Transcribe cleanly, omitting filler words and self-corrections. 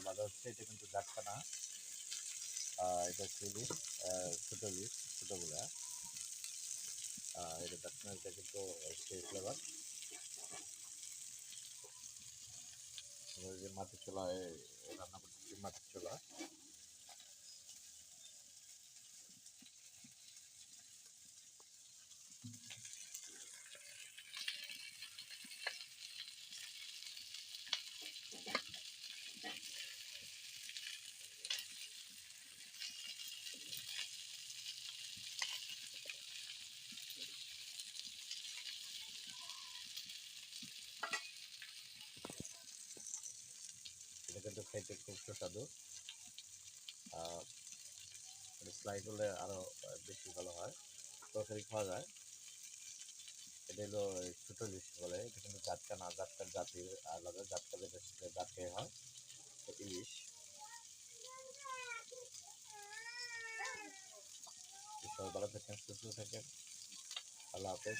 বাঁধা হচ্ছে, এটা কিন্তু জাটকা না, এটা হচ্ছে ইলিশ, ছোটো ইলিশ, ছোটোগুলা। এটা জাটকা, এটা কিন্তু সেই ফ্লেভার। যে মাটির চুলায় রান্না করতেছি, মাটির চুলা। এটা কিন্তু খাইতে খুব সুস্বাদু। স্লাইড হলে আরও বেশি ভালো হয়, তরকারি খাওয়া যায়। এটা হলো ছোটো ইলিশ বলে, এটা কিন্তু জাটকা না, জাটকার জাতির আলাদা, জাটকা যেটা সেটা জাটকাই হয়। তো ইলিশ, সবাই ভালো থাকেন, সুস্থ থাকেন, আল্লাহ হাফেজ।